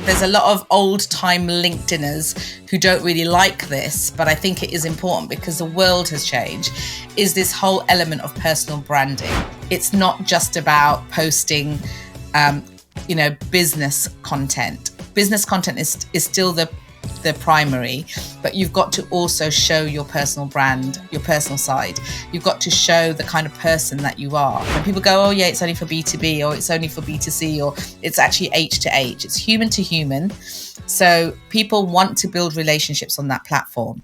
There's a lot of old-time LinkedIners who don't really like this, but I think it is important because the world has changed, is this whole element of personal branding. It's not just about posting, business content. Business content is still the primary, but you've got to also show your personal brand, your personal side. You've got to show the kind of person that you are. When people go, oh yeah, it's only for B2B, or it's only for B2C, or it's actually H to H, it's human to human. So people want to build relationships on that platform.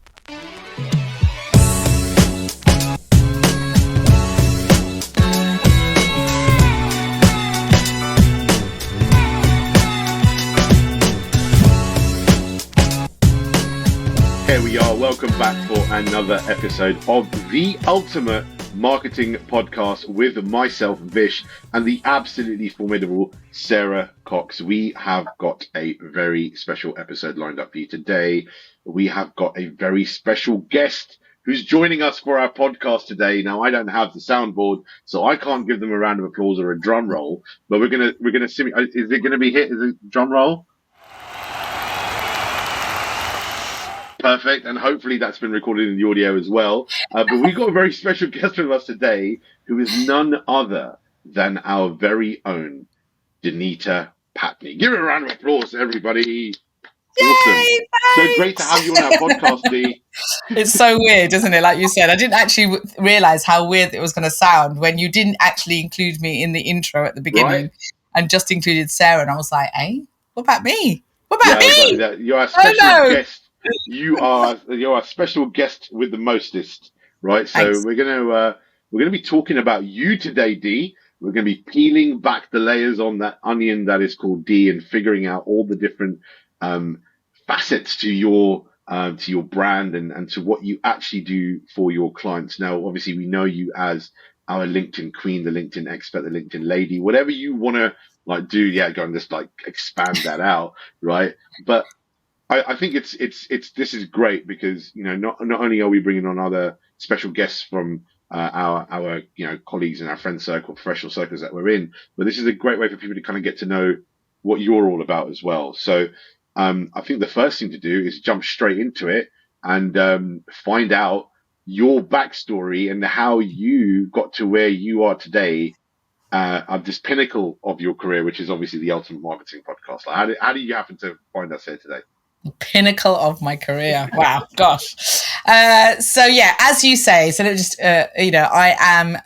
Here we are. Welcome back for another episode of the Ultimate Marketing Podcast with myself, Vish, and the absolutely formidable Sarah Cox. We have got a very special episode lined up for you today. We have got a very special guest who's joining us for our podcast today. Now, I don't have the soundboard, so I can't give them a round of applause or a drum roll, but we're gonna simulate. Is it gonna be hit? Is it drum roll? Perfect, and hopefully that's been recorded in the audio as well. But we've got a very special guest with us today who is none other than our very own Deenita Pattni. Give her a round of applause, everybody. Yay, awesome. thanks. So great to have you on our podcast, Dee. It's so weird, isn't it? Like you said, I didn't actually realize how weird it was going to sound when you didn't actually include me in the intro at the beginning, and just included Sarah. And I was like, hey, what about me? What about me? You're a special guest. You're a special guest with the mostest, right? So Thanks. we're gonna be talking about you today, Dee. We're gonna be peeling back the layers on that onion that is called Dee and figuring out all the different facets to your brand and to what you actually do for your clients. Now, obviously, we know you as our LinkedIn queen, the LinkedIn expert, the LinkedIn lady, whatever you want to do. Yeah, go and just expand that out, right? But I think it's this is great because not only are we bringing on other special guests from our colleagues and our friend circle, professional circles that we're in, but this is a great way for people to kind of get to know what you're all about as well. So I think the first thing to do is jump straight into it and find out your backstory and how you got to where you are today at this pinnacle of your career, which is obviously the Ultimate Marketing Podcast. How do you happen to find us here today? Pinnacle of my career. Wow, gosh. So yeah, as you say, so just I am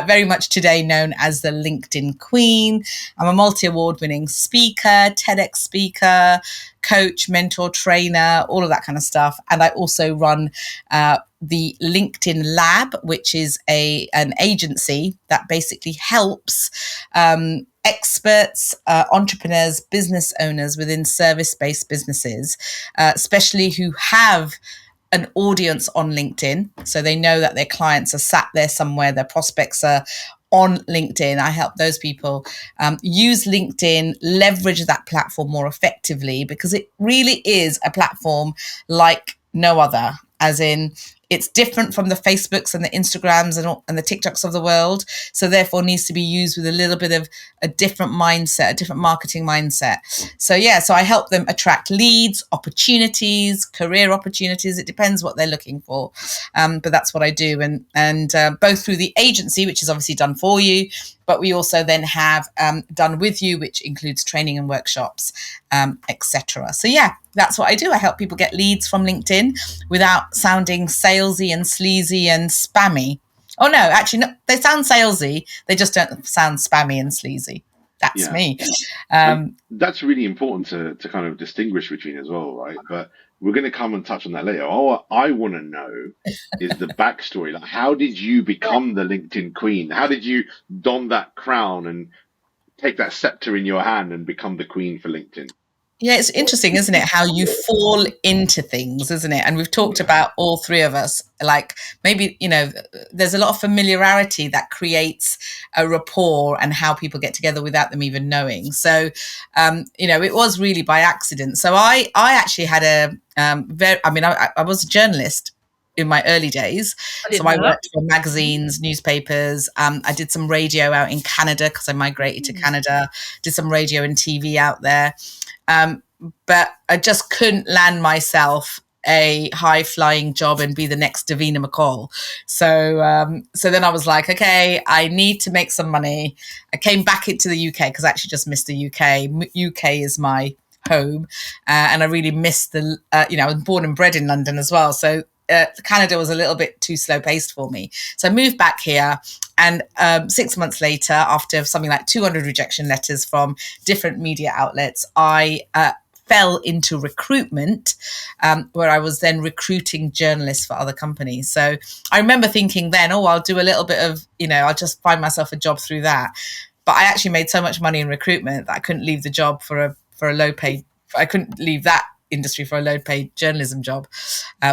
very much today known as the LinkedIn Queen. I'm a multi-award winning speaker, TEDx speaker, coach, mentor, trainer, all of that kind of stuff. And I also run the LinkedIn Lab, which is an agency that basically helps experts, entrepreneurs, business owners within service-based businesses, especially who have an audience on LinkedIn. So they know that their clients are sat there somewhere, their prospects are on LinkedIn. I help those people use LinkedIn, leverage that platform more effectively, because it really is a platform like no other, as in it's different from the Facebooks and the Instagrams and the TikToks of the world. So therefore needs to be used with a little bit of a different mindset, a different marketing mindset. So I help them attract leads, opportunities, career opportunities. It depends what they're looking for. But that's what I do. And both through the agency, which is obviously done for you, but we also then have done with you, which includes training and workshops, etc. So that's what I do. I help people get leads from LinkedIn without sounding salesy and sleazy and spammy. Oh no, actually, no, they sound salesy. They just don't sound spammy and sleazy. That's me. That's really important to kind of distinguish between as well, right? But we're going to come and touch on that later. All I want to know is the backstory. Like, how did you become the LinkedIn queen? How did you don that crown and take that scepter in your hand and become the queen for LinkedIn? Yeah, it's interesting, isn't it? How you fall into things, isn't it? And we've talked about all three of us, like maybe, there's a lot of familiarity that creates a rapport and how people get together without them even knowing. So, it was really by accident. So I actually had I was a journalist in my early days. So I worked for magazines, newspapers. I did some radio out in Canada because I migrated to Canada, did some radio and TV out there. but I just couldn't land myself a high flying job and be the next Davina McCall. So then I was like, okay, I need to make some money. I came back into the UK because I actually just missed the UK. UK is my home, and I really missed I was born and bred in London as well. So Canada was a little bit too slow paced for me. So I moved back here, and 6 months later, after something like 200 rejection letters from different media outlets, I fell into recruitment, where I was then recruiting journalists for other companies. So I remember thinking then, oh, I'll do a little bit of, I'll just find myself a job through that. But I actually made so much money in recruitment that I couldn't leave the job for a low paid. I couldn't leave that industry for a low paid journalism job,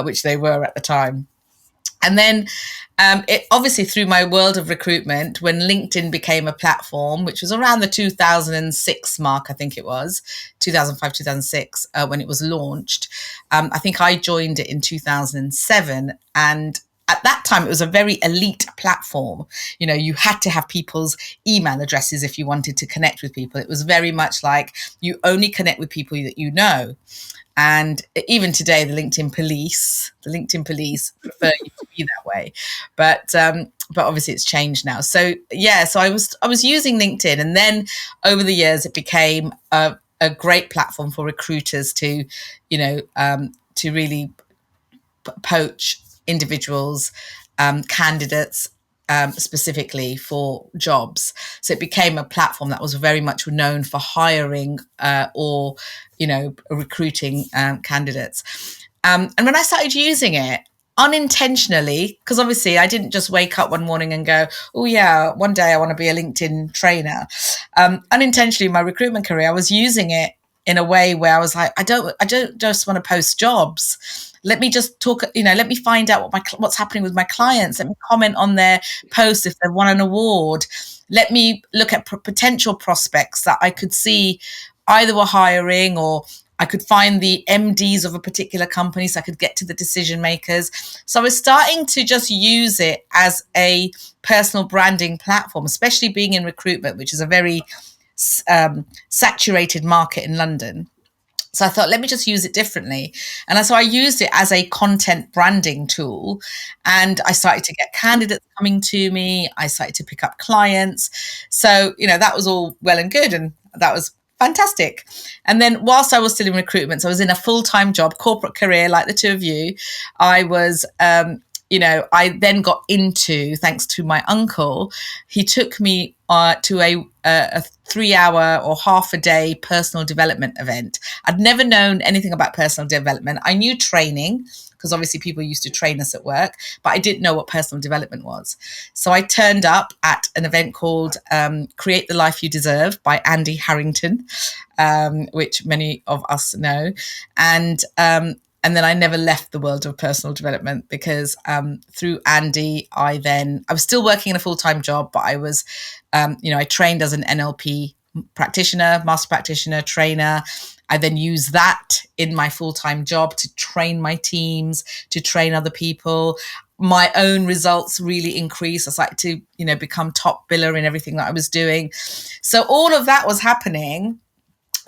which they were at the time. And then it obviously through my world of recruitment, when LinkedIn became a platform, which was around the 2006 mark, I think it was 2005, 2006, when it was launched. I think I joined it in 2007. And at that time, it was a very elite platform. You had to have people's email addresses if you wanted to connect with people. It was very much like you only connect with people that you know. And even today, the LinkedIn police prefer you to be that way. But obviously it's changed now. So yeah, so I was using LinkedIn, and then over the years it became a great platform for recruiters to, to really poach individuals, candidates, specifically for jobs. So it became a platform that was very much known for hiring or recruiting candidates. And when I started using it unintentionally, because obviously I didn't just wake up one morning and go, oh yeah, one day I want to be a LinkedIn trainer. Unintentionally, in my recruitment career, I was using it in a way where I was like, I don't just want to post jobs. Let me just talk, let me find out what's happening with my clients. Let me comment on their posts if they've won an award. Let me look at potential prospects that I could see either were hiring, or I could find the MDs of a particular company so I could get to the decision makers. So I was starting to just use it as a personal branding platform, especially being in recruitment, which is a very saturated market in London. So I thought, let me just use it differently. And so I used it as a content branding tool. And I started to get candidates coming to me. I started to pick up clients. So, that was all well and good. And that was fantastic. And then whilst I was still in recruitment, so I was in a full-time job, corporate career, like the two of you. I was, I then got into, thanks to my uncle, he took me to a 3-hour or half a day personal development event. I'd never known anything about personal development. I knew training, because obviously people used to train us at work, but I didn't know what personal development was. So I turned up at an event called Create the Life You Deserve by Andy Harrington, which many of us know. And then I never left the world of personal development, because through Andy, I was still working in a full-time job, but I was, I trained as an NLP practitioner, master practitioner, trainer. I then used that in my full-time job to train my teams, to train other people. My own results really increased. I started to, become top biller in everything that I was doing. So all of that was happening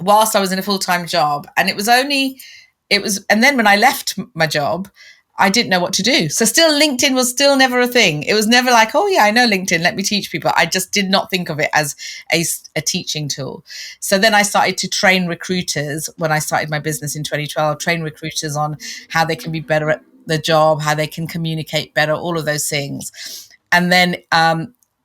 whilst I was in a full-time job. And and then when I left my job, I didn't know what to do. So still LinkedIn was still never a thing. It was never like, oh yeah, I know LinkedIn, let me teach people. I just did not think of it as a teaching tool. So then I started to train recruiters when I started my business in 2012, train recruiters on how they can be better at the job, how they can communicate better, all of those things. And then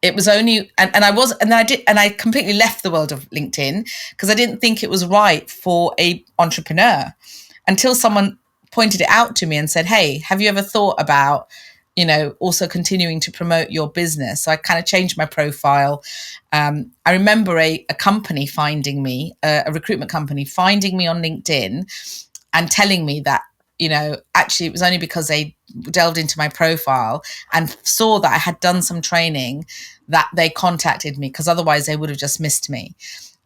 it was only, and I completely left the world of LinkedIn because I didn't think it was right for a entrepreneur, until someone pointed it out to me and said, hey, have you ever thought about, also continuing to promote your business? So I kind of changed my profile. I remember a company finding me, a recruitment company finding me on LinkedIn and telling me that, actually it was only because they delved into my profile and saw that I had done some training that they contacted me, because otherwise they would have just missed me.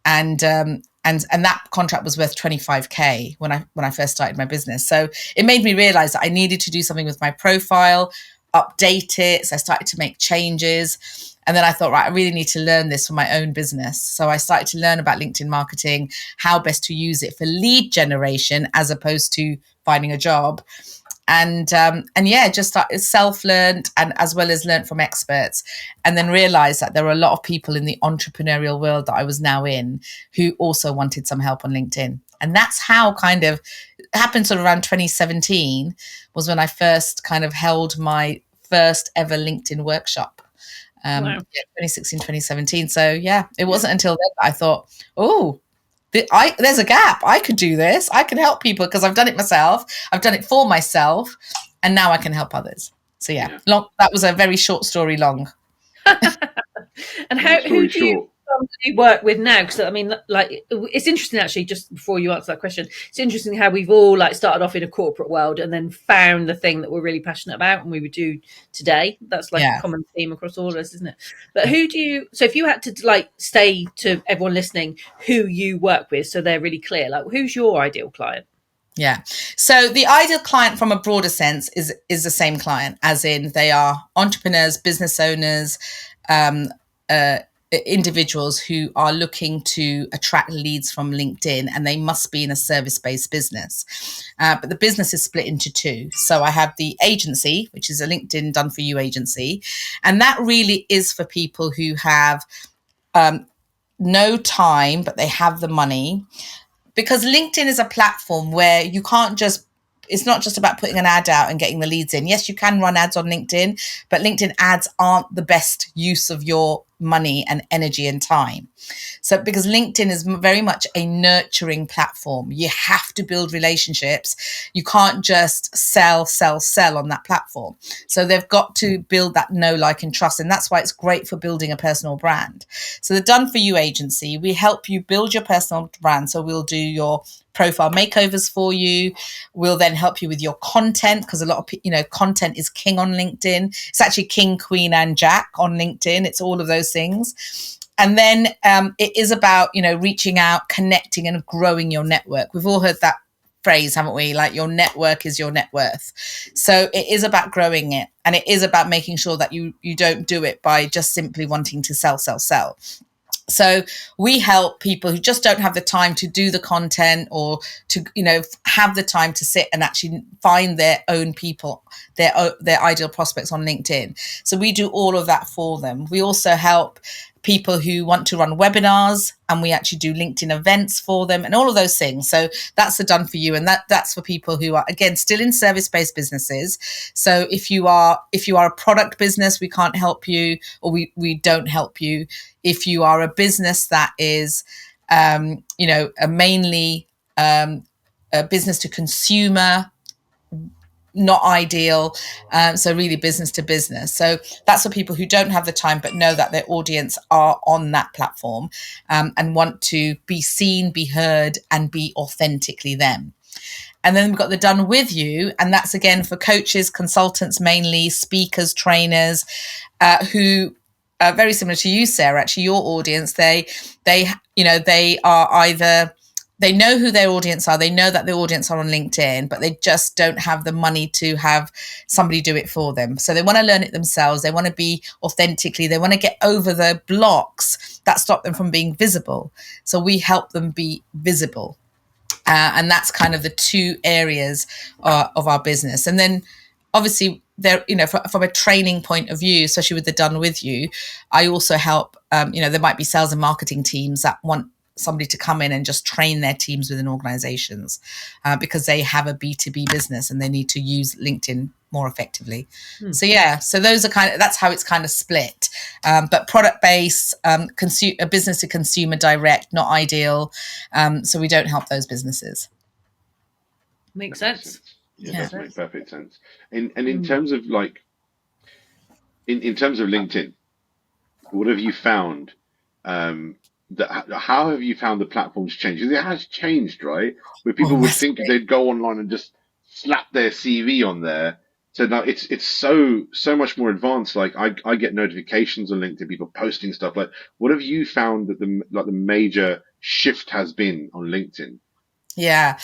And that contract was worth 25k when I first started my business. So it made me realize that I needed to do something with my profile, update it. So I started to make changes. And then I thought, right, I really need to learn this for my own business. So I started to learn about LinkedIn marketing, how best to use it for lead generation as opposed to finding a job. And yeah, just started self-learned and as well as learned from experts, and then realized that there were a lot of people in the entrepreneurial world that I was now in who also wanted some help on LinkedIn. And that's how kind of happened sort of around 2017 was when I first kind of held my first ever LinkedIn workshop. Wow. Yeah, 2016, 2017. So yeah, it wasn't until then that I thought, oh, there's a gap. I could do this. I can help people because I've done it myself. I've done it for myself, and now I can help others. So yeah. That was a very short story long. And who do you work with now? Because I mean, like, it's interesting actually. Just before you answer that question, it's interesting how we've all like started off in a corporate world and then found the thing that we're really passionate about, and we would do today. That's like a common theme across all of us, isn't it? But who do you? So if you had to like say to everyone listening who you work with, so they're really clear, like who's your ideal client? Yeah. So the ideal client from a broader sense is the same client, as in they are entrepreneurs, business owners, individuals who are looking to attract leads from LinkedIn, and they must be in a service-based business. But the business is split into two. So I have the agency, which is a LinkedIn done for you agency. And that really is for people who have no time, but they have the money. Because LinkedIn is a platform where you can't just, it's not just about putting an ad out and getting the leads in. Yes, you can run ads on LinkedIn, but LinkedIn ads aren't the best use of your money and energy and time. So because LinkedIn is very much a nurturing platform, you have to build relationships. You can't just sell on that platform. So they've got to build that know, like, and trust. And that's why it's great for building a personal brand. So the Done For You agency, we help you build your personal brand. So we'll do your profile makeovers for you. We'll then help you with your content, because a lot of content is king on LinkedIn. It's actually king, queen, and jack on LinkedIn. It's all of those things. And then it is about reaching out, connecting, and growing your network. We've all heard that phrase, haven't we? Like, your network is your net worth. So it is about growing it, and it is about making sure that you don't do it by just simply wanting to sell. So we help people who just don't have the time to do the content, or to, have the time to sit and actually find their own people, their ideal prospects on LinkedIn. So we do all of that for them. We also help people who want to run webinars, and we actually do LinkedIn events for them and all of those things. So that's the Done For You. And that's for people who are, again, still in service-based businesses. So if you are a product business, we can't help you, or we don't help you. If you are a business that is, mainly a business to consumer, not ideal. So really business to business. So that's for people who don't have the time, but know that their audience are on that platform, and want to be seen, be heard, and be authentically them. And then we've got the Done With You. And that's, again, for coaches, consultants, mainly speakers, trainers, who are very similar to you, Sarah. Actually, your audience, they are either, they know who their audience are. They know that their audience are on LinkedIn, but they just don't have the money to have somebody do it for them. So they want to learn it themselves. They want to be authentically, they want to get over the blocks that stop them from being visible. So we help them be visible. And that's kind of the two areas of our business. And then obviously there, from a training point of view, especially with the Done With You, I also help, there might be sales and marketing teams that want somebody to come in and just train their teams within organizations, because they have a B2B business and they need to use LinkedIn more effectively. So yeah, so those are that's how it's kind of split. But product based, a business to consumer direct, not ideal. So we don't help those businesses. Makes sense. Yeah, that makes perfect sense. And in terms of in terms of LinkedIn, what have you found? How have you found the platform's changed? Because it has changed, right? Where people would think they'd go online and just slap their CV on there. So now it's so much more advanced. Like I get notifications on LinkedIn, people posting stuff. Like, what have you found that the major shift has been on LinkedIn? Yeah.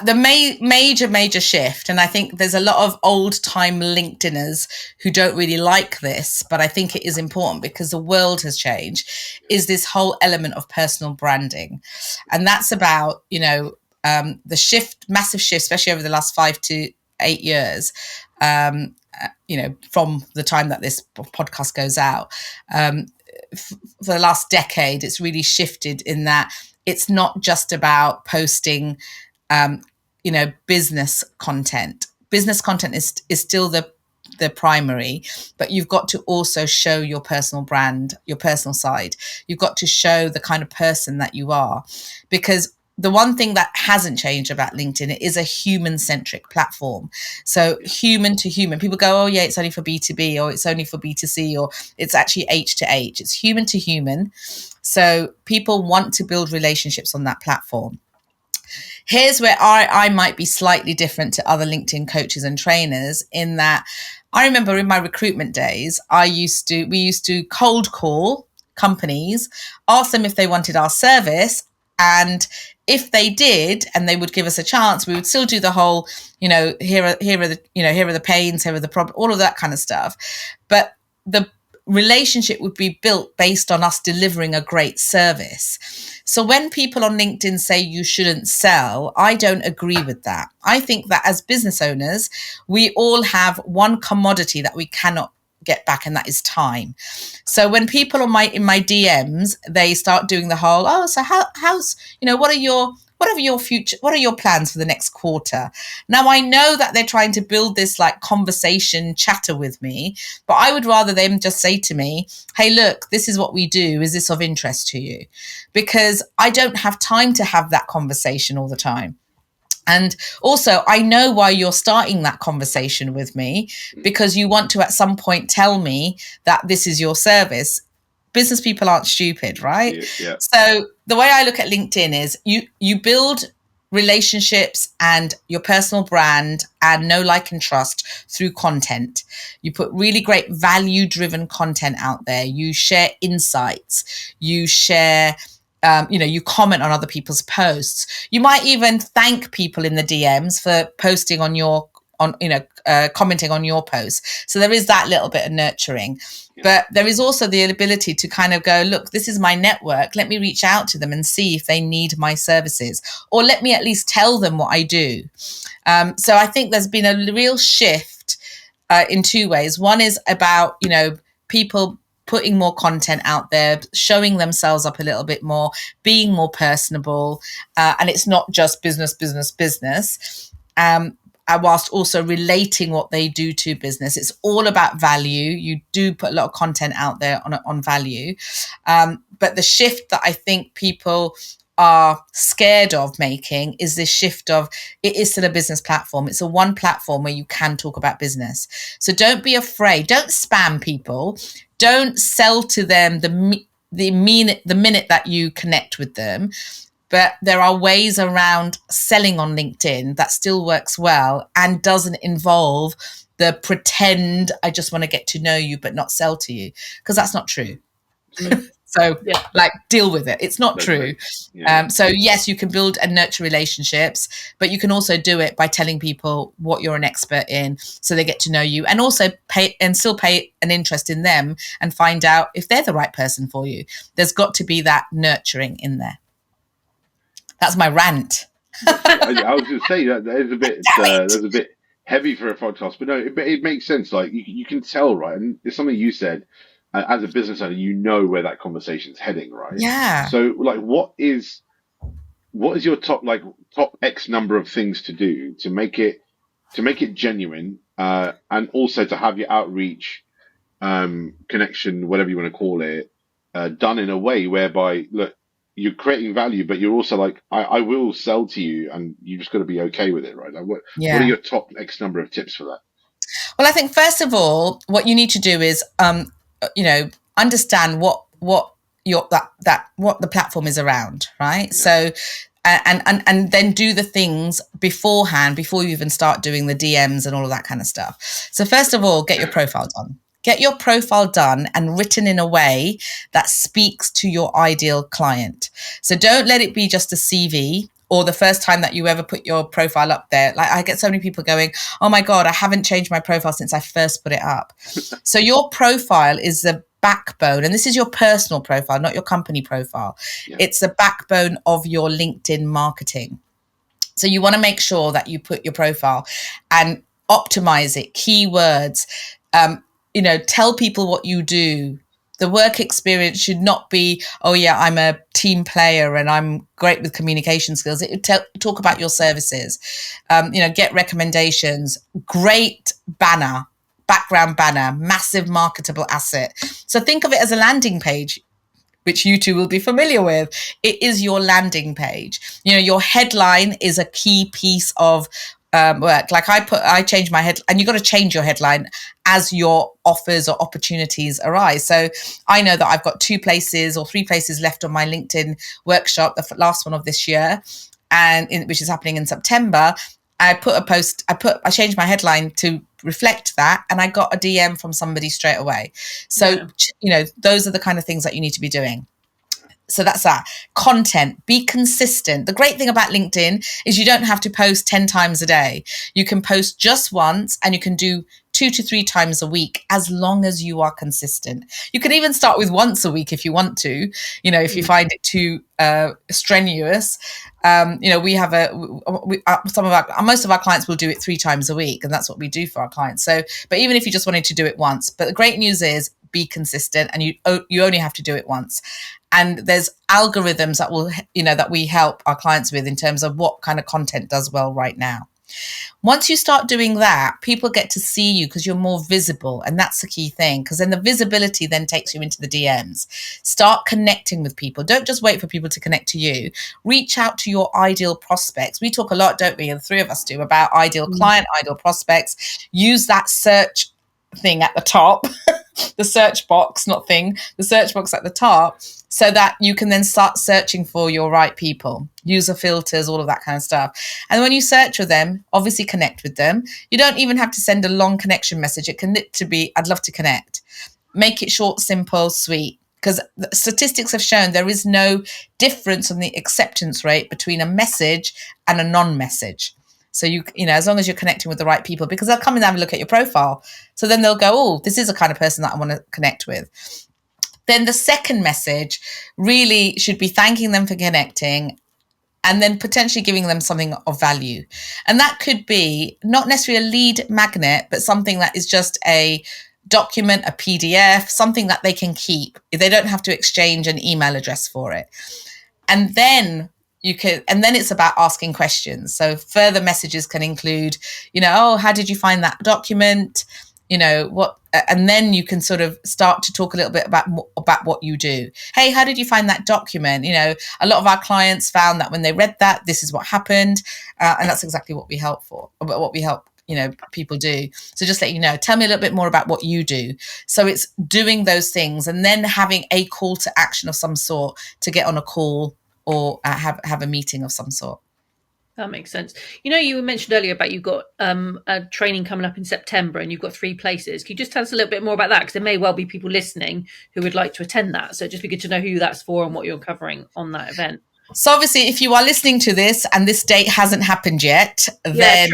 The major shift, and I think there's a lot of old time LinkedIners who don't really like this, but I think it is important because the world has changed, is this whole element of personal branding. And that's about, the massive shift, especially over the last 5 to 8 years, from the time that this podcast goes out. For the last decade, it's really shifted in that it's not just about posting, business content. Business content is still the primary, but you've got to also show your personal brand, your personal side. You've got to show the kind of person that you are, because the one thing that hasn't changed about LinkedIn, it is a human-centric platform. So human to human. People go, oh yeah, it's only for B2B, or it's only for B2C, or it's actually H to H. It's human to human. So people want to build relationships on that platform. Here's where I might be slightly different to other LinkedIn coaches and trainers, in that I remember in my recruitment days, we used to cold call companies, ask them if they wanted our service. And if they did, and they would give us a chance, we would still do the whole, here are the pains, here are the problems, all of that kind of stuff. But the relationship would be built based on us delivering a great service. So when people on LinkedIn say you shouldn't sell, I don't agree with that. I think that as business owners, we all have one commodity that we cannot get back, and that is time. So when people in my DMs, they start doing the whole, oh, so how's what are your plans for the next quarter? Now I know that they're trying to build this like conversation chatter with me, but I would rather them just say to me, hey, look, this is what we do. Is this of interest to you? Because I don't have time to have that conversation all the time. And also, I know why you're starting that conversation with me, because you want to at some point tell me that this is your service. Business people aren't stupid, right? Yeah. So the way I look at LinkedIn is you build relationships and your personal brand and know, like, and trust through content. You put really great value-driven content out there. You share insights. You share... you comment on other people's posts. You might even thank people in the DMs for posting commenting on your posts. So there is that little bit of nurturing. Yeah. But there is also the ability to kind of go, look, this is my network. Let me reach out to them and see if they need my services, or let me at least tell them what I do. So I think there's been a real shift in two ways. One is about, people putting more content out there, showing themselves up a little bit more, being more personable. And it's not just business. Whilst also relating what they do to business. It's all about value. You do put a lot of content out there on value. But the shift that I think people are scared of making is this shift of, it is still a business platform. It's a one platform where you can talk about business. So don't be afraid. Don't spam people. Don't sell to them the minute that you connect with them. But there are ways around selling on LinkedIn that still works well and doesn't involve the pretend, I just want to get to know you but not sell to you, because that's not true. So deal with it. It's not true. Yeah. So yes, you can build and nurture relationships, but you can also do it by telling people what you're an expert in, so they get to know you, and also pay an interest in them and find out if they're the right person for you. There's got to be that nurturing in there. That's my rant. I was going to say that there's a bit heavy for a podcast, but no, it makes sense. Like you can tell, right? And it's something you said. As a business owner, you know where that conversation's heading, right? Yeah. So, like, what is your top X number of things to do to make it genuine, and also to have your outreach, connection, whatever you want to call it, done in a way whereby, look, you're creating value, but you're also like, I will sell to you, and you just got to be okay with it, right? Like, what are your top X number of tips for that? Well, I think first of all, what you need to do is, understand what the platform is around, right? Yeah. So, and then do the things beforehand, before you even start doing the DMs and all of that kind of stuff. So first of all, get your profile done. Get your profile done and written in a way that speaks to your ideal client. So don't let it be just a CV or the first time that you ever put your profile up there. Like, I get so many people going, oh my God, I haven't changed my profile since I first put it up. So your profile is the backbone, and this is your personal profile, not your company profile. Yeah. It's the backbone of your LinkedIn marketing. So you want to make sure that you put your profile and optimize it, keywords, tell people what you do. The work experience should not be, oh yeah, I'm a team player and I'm great with communication skills. Talk about your services, get recommendations, great banner, background banner, massive marketable asset. So think of it as a landing page, which you two will be familiar with. It is your landing page. Your headline is a key piece of work. Like I change my head, and you've got to change your headline as your offers or opportunities arise. So I know that I've got 2 places or 3 places left on my LinkedIn workshop, the last one of this year, which is happening in September. I put a post, I changed my headline to reflect that, and I got a DM from somebody straight away. So, those are the kind of things that you need to be doing. So that's that. Content, be consistent. The great thing about LinkedIn is you don't have to post 10 times a day. You can post just once, and you can do 2 to 3 times a week, as long as you are consistent. You can even start with once a week if you want to, if you find it too strenuous. We have most of our clients will do it 3 times a week, and that's what we do for our clients. So, but even if you just wanted to do it once, but the great news is be consistent, and you only have to do it once. And there's algorithms that will, that we help our clients with in terms of what kind of content does well right now. Once you start doing that, people get to see you because you're more visible. And that's the key thing, because then the visibility then takes you into the DMs. Start connecting with people. Don't just wait for people to connect to you. Reach out to your ideal prospects. We talk a lot, don't we? The 3 of us do, about ideal client, ideal prospects. Use that search thing at the top, the search box, the search box at the top, so that you can then start searching for your right people, user filters, all of that kind of stuff. And when you search for them, obviously connect with them. You don't even have to send a long connection message. It can literally be, I'd love to connect. Make it short, simple, sweet. Because the statistics have shown there is no difference in the acceptance rate between a message and a non-message. So as long as you're connecting with the right people, because they'll come and have a look at your profile. So then they'll go, oh, this is the kind of person that I want to connect with. Then the second message really should be thanking them for connecting, and then potentially giving them something of value. And that could be not necessarily a lead magnet, but something that is just a document, a PDF, something that they can keep. They don't have to exchange an email address for it. And then it's about asking questions. So further messages can include, oh, how did you find that document? And then you can sort of start to talk a little bit about what you do. Hey, how did you find that document? A lot of our clients found that when they read that, this is what happened. And that's exactly what we help people do. So just let you know, tell me a little bit more about what you do. So it's doing those things, and then having a call to action of some sort to get on a call or have a meeting of some sort. That makes sense. You mentioned earlier about you've got a training coming up in September, and you've got 3 places. Can you just tell us a little bit more about that? Because there may well be people listening who would like to attend that. So it'd just be good to know who that's for and what you're covering on that event. So obviously, if you are listening to this and this date hasn't happened yet, then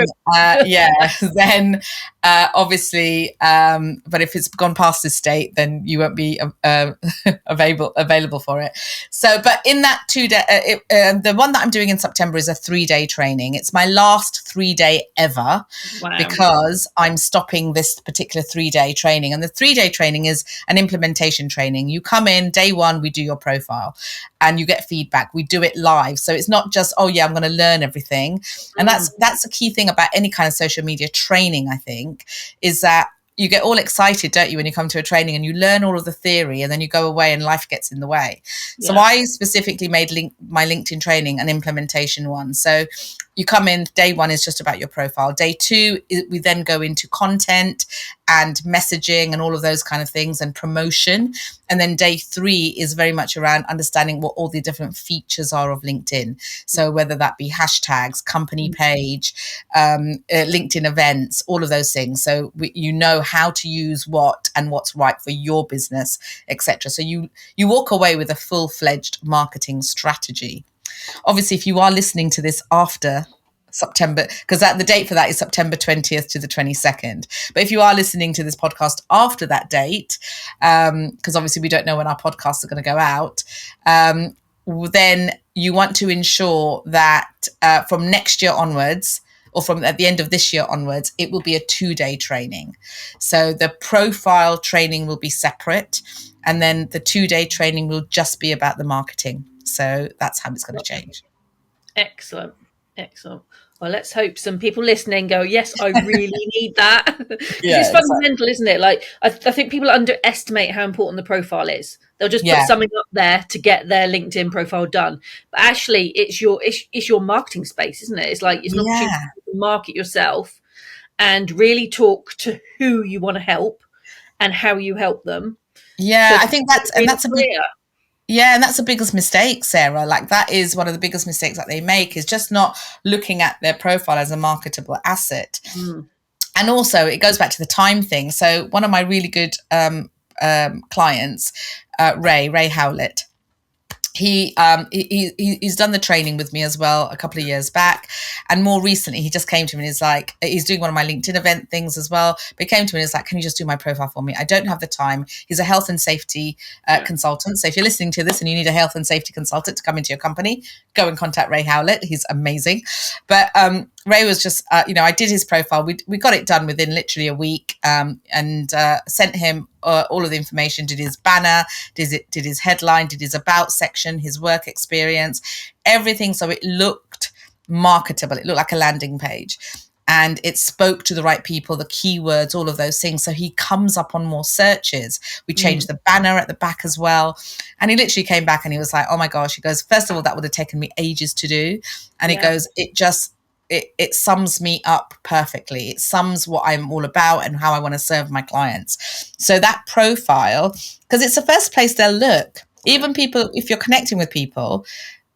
obviously, but if it's gone past this date, then you won't be available for it. So, but in that 2 day, the one that I'm doing in September is a 3-day training. It's my last 3-day ever. Wow. Because I'm stopping this particular 3-day training, and the 3-day training is an implementation training. You come in day 1, we do your profile, and you get feedback. We do it live. So it's not just, oh yeah, I'm going to learn everything. And that's the key thing about any kind of social media training, I think, is that you get all excited, don't you, when you come to a training and you learn all of the theory, and then you go away and life gets in the way. Yeah. So I specifically made my LinkedIn training an implementation one. So you come in, day 1 is just about your profile. Day 2, we then go into content and messaging and all of those kind of things, and promotion. And then day 3 is very much around understanding what all the different features are of LinkedIn. So whether that be hashtags, company page, LinkedIn events, all of those things. So you know how to use what and what's right for your business, etc. So you walk away with a full-fledged marketing strategy. Obviously, if you are listening to this after September, because the date for that is September 20th to the 22nd. But if you are listening to this podcast after that date, because obviously we don't know when our podcasts are going to go out, then you want to ensure that from next year onwards, or from at the end of this year onwards, it will be a 2-day training. So the profile training will be separate, and then the 2-day training will just be about the marketing. So that's how it's going to change. Excellent. Well, let's hope some people listening go, yes, I really need that. Because it's fundamental, isn't it? Like, I think people underestimate how important the profile is. They'll just put something up there to get their LinkedIn profile done. But actually, it's your marketing space, isn't it? It's like, it's an opportunity to market yourself and really talk to who you want to help and how you help them. Yeah, so I think that's a big... Yeah, and that's the biggest mistake, Sarah. Like, that is one of the biggest mistakes that they make, is just not looking at their profile as a marketable asset. And also, it goes back to the time thing. So one of my really good clients, Ray Howlett, he's done the training with me as well a couple of years back, and more recently he just came to me and he's like, he's doing one of my LinkedIn event things as well, but he came to me and he's like, can you just do my profile for me? I don't have the time. He's a health and safety consultant, so if you're listening to this and you need a health and safety consultant to come into your company, go and contact Ray Howlett. He's amazing. But Ray was just, I did his profile. We got it done within literally a week, and sent him all of the information, did his banner, did his headline, did his about section, his work experience, everything. So it looked marketable. It looked like a landing page, and it spoke to the right people, the keywords, all of those things. So he comes up on more searches. We changed the banner at the back as well. And he literally came back and he was like, oh my gosh, he goes, first of all, that would have taken me ages to do. And he goes, it sums me up perfectly. It sums what I'm all about and how I want to serve my clients. So that profile, because it's the first place they'll look. Even people, if you're connecting with people,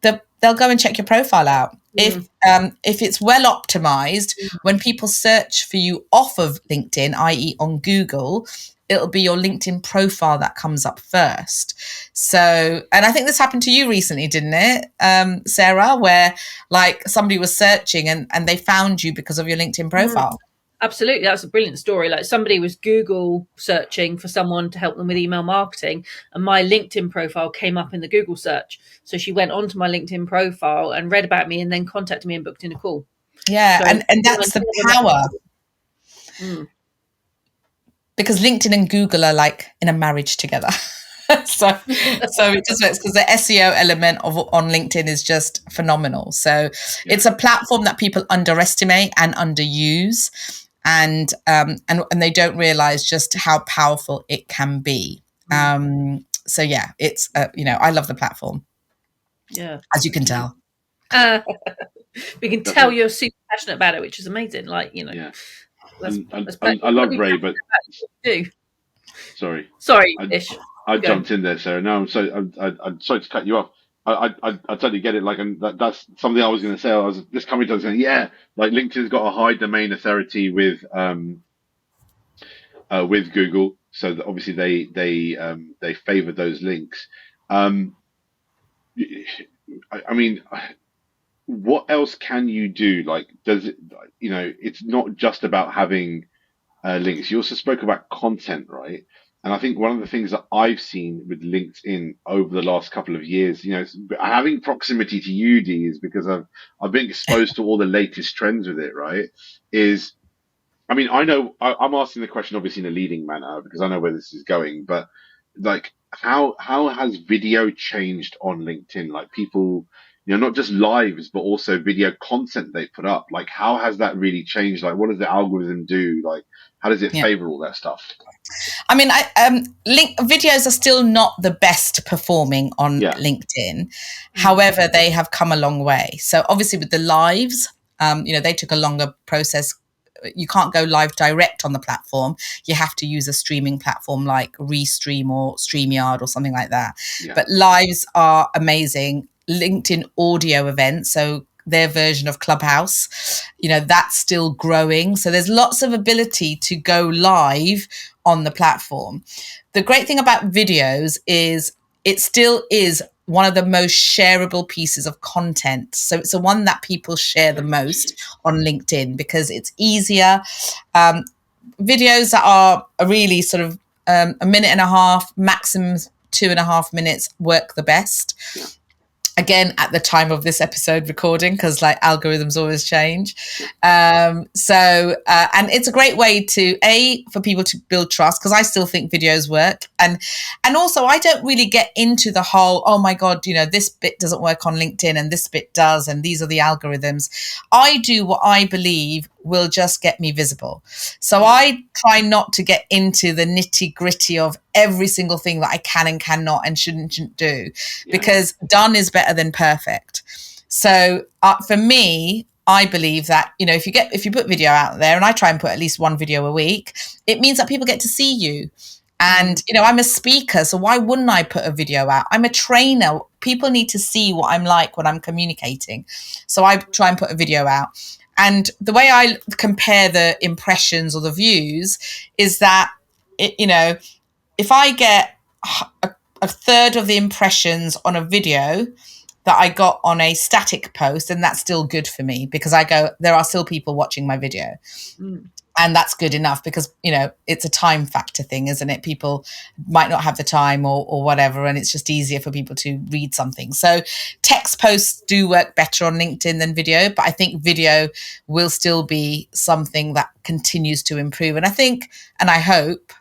they'll go and check your profile out. If it's well optimized, when people search for you off of LinkedIn, i.e. on Google, it'll be your LinkedIn profile that comes up first. So, and I think this happened to you recently, didn't it, Sarah, where like somebody was searching and they found you because of your LinkedIn profile. Absolutely. That's a brilliant story. Like, somebody was Google searching for someone to help them with email marketing, and my LinkedIn profile came up in the Google search. So she went onto my LinkedIn profile and read about me and then contacted me and booked in a call. Yeah. So, and that's the power. Because LinkedIn and Google are like in a marriage together. so it just works, because the SEO element on LinkedIn is just phenomenal. So it's a platform that people underestimate and underuse, and they don't realize just how powerful it can be. So yeah, it's I love the platform. Yeah, as you can tell. We can tell you're super passionate about it, which is amazing. Like, Yeah. I love Ray, but sorry, Vish. I jumped in there, Sarah. No, I'm sorry to cut you off. I totally get it. Like, and that's something I was going to say. I was just coming to saying, like LinkedIn's got a high domain authority with Google, so that obviously they favor those links. I mean, what else can you do? Like, does it? It's not just about having links. You also spoke about content, right? And I think one of the things that I've seen with LinkedIn over the last couple of years, having proximity to you, Dee, is because I've been exposed to all the latest trends with it, right? I know I'm asking the question obviously in a leading manner because I know where this is going, but like, how has video changed on LinkedIn? Like, people, not just lives, but also video content they put up. Like, how has that really changed? Like, what does the algorithm do? Like, how does it favor all that stuff? I mean, videos are still not the best performing on LinkedIn. However, they have come a long way. So obviously with the lives, they took a longer process. You can't go live direct on the platform. You have to use a streaming platform like Restream or StreamYard or something like that. Yeah. But lives are amazing. LinkedIn audio events, so their version of Clubhouse, that's still growing. So there's lots of ability to go live on the platform. The great thing about videos is it still is one of the most shareable pieces of content. So it's the one that people share the most on LinkedIn because it's easier. Videos that are really sort of a minute and a half, maximum 2.5 minutes work the best. Again, at the time of this episode recording, because like algorithms always change. And it's a great way to, for people to build trust, because I still think videos work. And also I don't really get into the whole, oh my God, this bit doesn't work on LinkedIn and this bit does, and these are the algorithms. I do what I believe will just get me visible. So I try not to get into the nitty gritty of every single thing that I can and cannot and shouldn't do, because done is better than perfect. So for me, I believe that, if you put video out there, and I try and put at least one video a week, it means that people get to see you. And, I'm a speaker, so why wouldn't I put a video out? I'm a trainer. People need to see what I'm like when I'm communicating. So I try and put a video out. And the way I compare the impressions or the views is that, if I get a third of the impressions on a video that I got on a static post, then that's still good for me, because I go, there are still people watching my video. And that's good enough, because, it's a time factor thing, isn't it? People might not have the time or whatever, and it's just easier for people to read something. So text posts do work better on LinkedIn than video, but I think video will still be something that continues to improve. And I think, and I hope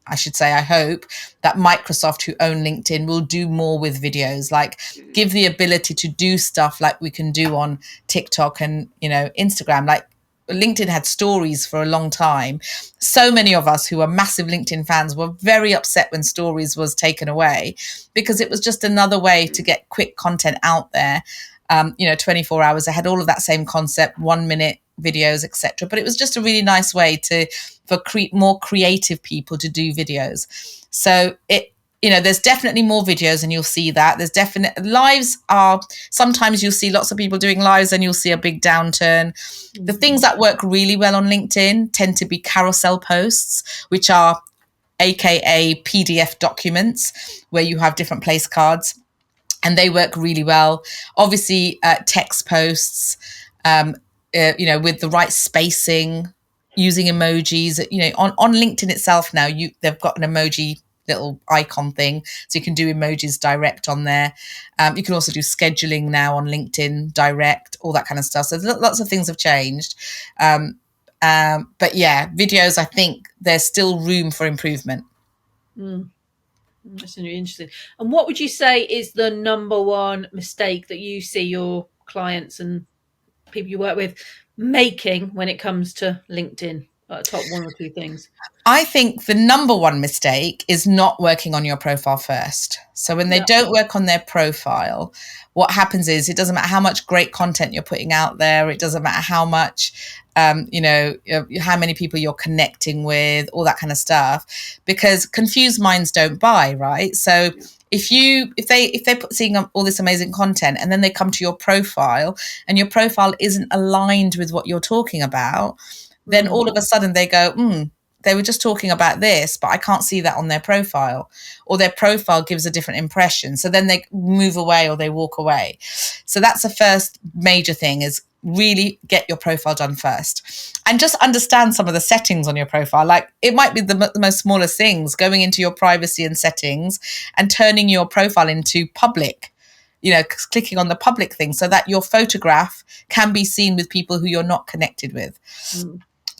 that Microsoft, who own LinkedIn, will do more with videos, like give the ability to do stuff like we can do on TikTok and, Instagram. Like LinkedIn had stories for a long time. So many of us who are massive LinkedIn fans were very upset when stories was taken away, because it was just another way to get quick content out there. 24 hours ahead, all of that same concept, 1 minute videos, etc. But it was just a really nice way for more creative people to do videos. So there's definitely more videos, and you'll see that. There's definite lives are, sometimes you'll see lots of people doing lives and you'll see a big downturn. The things that work really well on LinkedIn tend to be carousel posts, which are AKA PDF documents where you have different place cards, and they work really well. Obviously, text posts, with the right spacing, using emojis. On LinkedIn itself now, they've got an emoji little icon thing, so you can do emojis direct on there. You can also do scheduling now on LinkedIn direct, all that kind of stuff. So lots of things have changed. But yeah, videos, I think there's still room for improvement. That's really interesting. And what would you say is the number one mistake that you see your clients and people you work with making when it comes to LinkedIn? Top 1 or 2 things. I think the number one mistake is not working on your profile first. So when they don't work on their profile, what happens is, it doesn't matter how much great content you're putting out there. It doesn't matter how much, how many people you're connecting with, all that kind of stuff, because confused minds don't buy, right? So if they put seeing all this amazing content, and then they come to your profile and your profile isn't aligned with what you're talking about, then all of a sudden they go, they were just talking about this, but I can't see that on their profile, or their profile gives a different impression. So then they move away or they walk away. So that's the first major thing, is really get your profile done first, and just understand some of the settings on your profile. Like, it might be the most smallest things, going into your privacy and settings and turning your profile into public, clicking on the public thing so that your photograph can be seen with people who you're not connected with.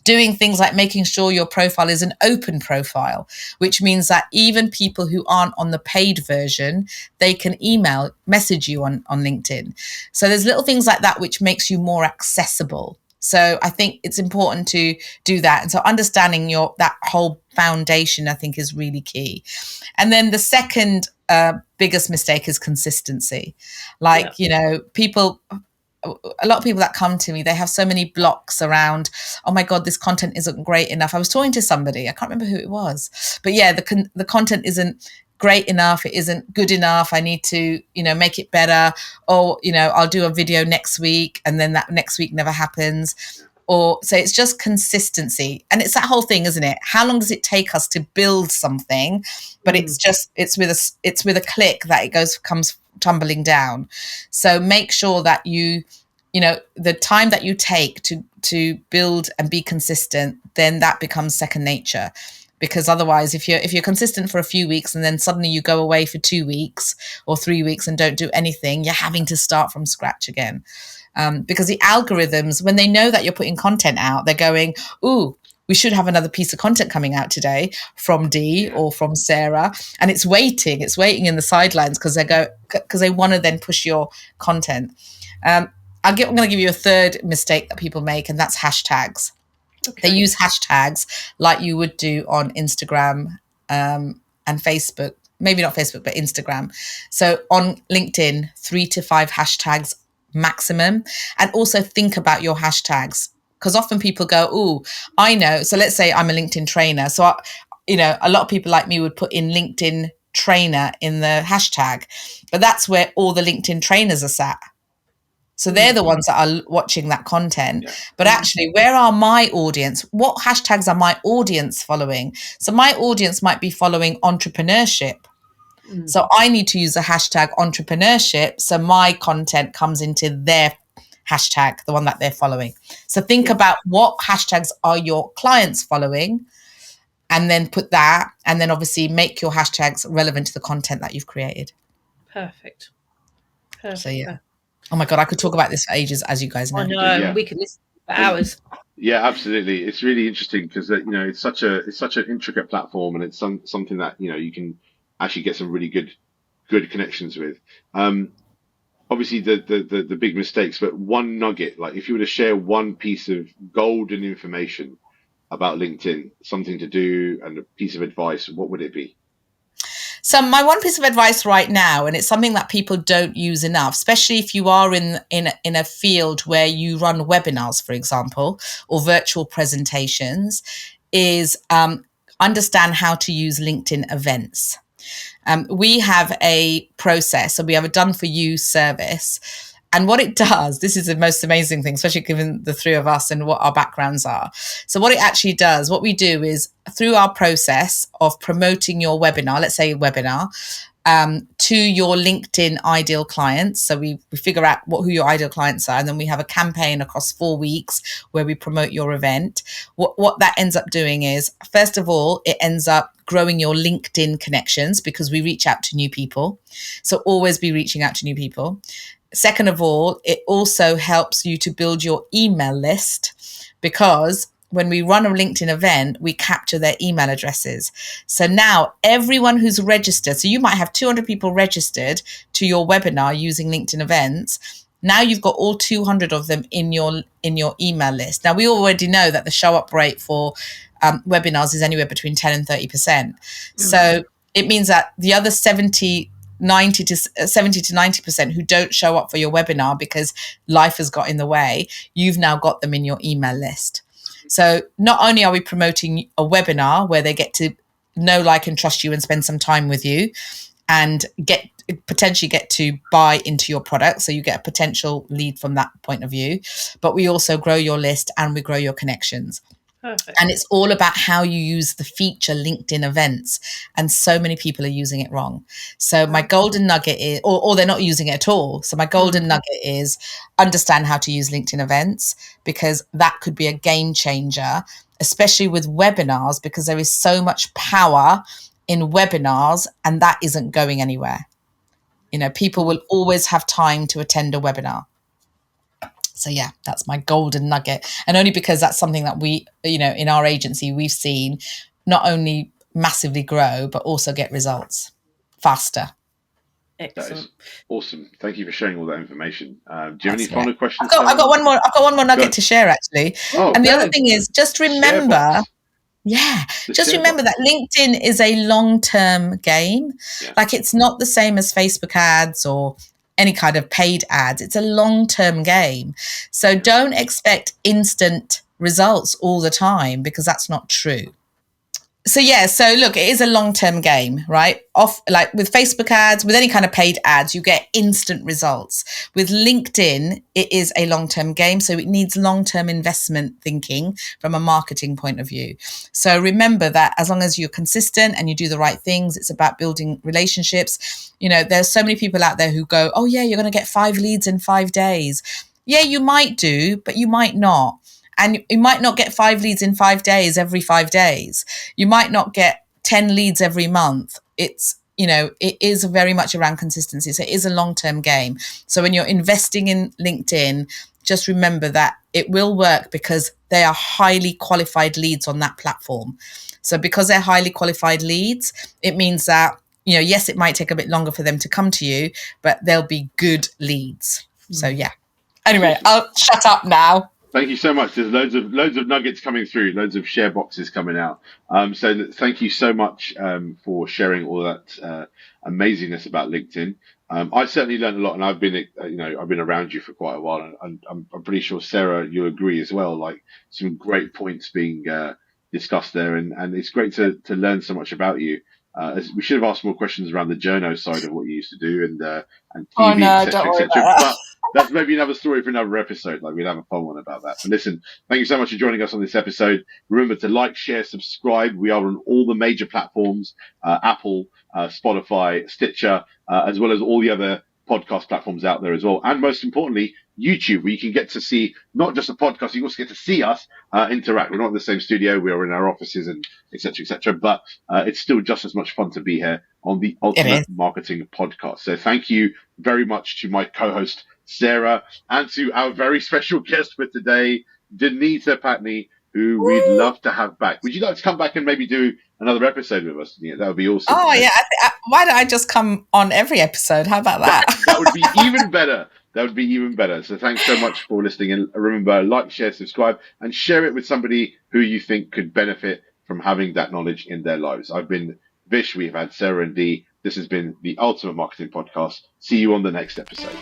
Doing things like making sure your profile is an open profile, which means that even people who aren't on the paid version, they can message you on LinkedIn. So there's little things like that which makes you more accessible. So I think it's important to do that. And so understanding that whole foundation, I think, is really key. And then the second biggest mistake is consistency. Like, a lot of people that come to me, they have so many blocks around, oh my God, this content isn't great enough. I was talking to somebody, I can't remember who it was, but yeah, the content isn't great enough. It isn't good enough. I need to, make it better. Or, I'll do a video next week, and then that next week never happens. So it's just consistency. And it's that whole thing, isn't it? How long does it take us to build something? But it's with a click that it comes tumbling down. So make sure that the time that you take to build and be consistent, then that becomes second nature. Because otherwise, if you're consistent for a few weeks and then suddenly you go away for 2 weeks or 3 weeks and don't do anything, you're having to start from scratch again. Because the algorithms, when they know that you're putting content out, they're going, ooh, we should have another piece of content coming out today from Dee or from Sarah. And it's waiting in the sidelines because they want to then push your content. I'm going to give you a third mistake that people make, and that's hashtags. Okay. They use hashtags like you would do on Instagram and Facebook. Maybe not Facebook, but Instagram. So on LinkedIn, 3 to 5 hashtags maximum. And also think about your hashtags, because often people go, "Oh, I know." So let's say I'm a LinkedIn trainer. So, a lot of people like me would put in LinkedIn trainer in the hashtag, but that's where all the LinkedIn trainers are sat. So they're the ones that are watching that content. Yeah. But actually, where are my audience? What hashtags are my audience following? So my audience might be following entrepreneurship. So I need to use the hashtag entrepreneurship so my content comes into their hashtag, the one that they're following. So think about what hashtags are your clients following, and then put that, and then obviously make your hashtags relevant to the content that you've created. Perfect. So yeah. Oh my God, I could talk about this for ages, as you guys know. I know, we could listen for hours. Yeah, absolutely. It's really interesting because it's such an intricate platform, and it's something that you can actually get some really good connections with. Obviously the big mistakes, but one nugget, like if you were to share one piece of golden information about LinkedIn, something to do and a piece of advice, what would it be? So my one piece of advice right now, and it's something that people don't use enough, especially if you are in a field where you run webinars, for example, or virtual presentations, is understand how to use LinkedIn events. We have a process, so we have a done for you service. And what it does, this is the most amazing thing, especially given the three of us and what our backgrounds are. So what it actually does, what we do is through our process of promoting your webinar, let's say a webinar, to your LinkedIn ideal clients. So we figure out who your ideal clients are, and then we have a campaign across 4 weeks where we promote your event. What that ends up doing is, first of all, it ends up growing your LinkedIn connections because we reach out to new people. So always be reaching out to new people. Second of all, it also helps you to build your email list, because when we run a LinkedIn event, we capture their email addresses. So now everyone who's registered, so you might have 200 people registered to your webinar using LinkedIn events. Now you've got all 200 of them in your email list. Now we already know that the show up rate for webinars is anywhere between 10 and 30%. Mm-hmm. So it means that the other 70 to 90% who don't show up for your webinar because life has got in the way, you've now got them in your email list. So not only are we promoting a webinar where they get to know, like, and trust you and spend some time with you and potentially get to buy into your product. So you get a potential lead from that point of view, but we also grow your list and we grow your connections. Perfect. And it's all about how you use the feature LinkedIn events. And so many people are using it wrong. So my golden nugget is, or they're not using it at all. So my golden nugget is understand how to use LinkedIn events, because that could be a game changer, especially with webinars, because there is so much power in webinars and that isn't going anywhere. People will always have time to attend a webinar. So yeah, that's my golden nugget. And only because that's something that we, in our agency, we've seen not only massively grow, but also get results faster. Excellent. That is awesome. Thank you for sharing all that information. Do you have any final questions? I've got one more nugget to share, actually. And the other thing is, just remember, remember that LinkedIn is a long-term game. Yeah. Like, it's not the same as Facebook ads or any kind of paid ads. It's a long-term game. So don't expect instant results all the time, because that's not true. So yeah, so look, it is a long-term game, right? Like with Facebook ads, with any kind of paid ads, you get instant results. With LinkedIn, it is a long-term game, so it needs long-term investment thinking from a marketing point of view. So remember that as long as you're consistent and you do the right things, it's about building relationships. There's so many people out there who go, "Oh yeah, you're going to get 5 leads in 5 days." Yeah, you might do, but you might not. And you might not get 5 leads in 5 days every 5 days. You might not get 10 leads every month. It is very much around consistency. So it is a long-term game. So when you're investing in LinkedIn, just remember that it will work because they are highly qualified leads on that platform. So because they're highly qualified leads, it means that, yes, it might take a bit longer for them to come to you, but they'll be good leads. So yeah. Anyway, I'll shut up now. Thank you so much. There's loads of nuggets coming through, loads of share boxes coming out. So thank you so much for sharing all that amazingness about LinkedIn. I certainly learned a lot, and I've been around you for quite a while, and I'm pretty sure Sarah, you agree as well. Like some great points being discussed there, and it's great to learn so much about you. We should have asked more questions around the journo side of what you used to do and TV, etc. But that's maybe another story for another episode. Like we'd have a fun one about that. But listen, thank you so much for joining us on this episode. Remember to like, share, subscribe. We are on all the major platforms, Apple, Spotify, Stitcher, as well as all the other podcast platforms out there as well. And most importantly, YouTube, where you can get to see not just a podcast, you also get to see us interact. We're not in the same studio. We are in our offices and etc., etc. But it's still just as much fun to be here on the Ultimate Marketing Podcast. So thank you very much to my co-host, Sarah, and to our very special guest for today, Deenita Pattni, who we'd love to have back. Would you like to come back and maybe do another episode with us? Yeah, that would be awesome. Oh, yeah. Why don't I just come on every episode? How about that? That would be even better. That would be even better. So thanks so much for listening. And remember, like, share, subscribe, and share it with somebody who you think could benefit from having that knowledge in their lives. I've been Vish. We've had Sarah and Dee. This has been the Ultimate Marketing Podcast. See you on the next episode.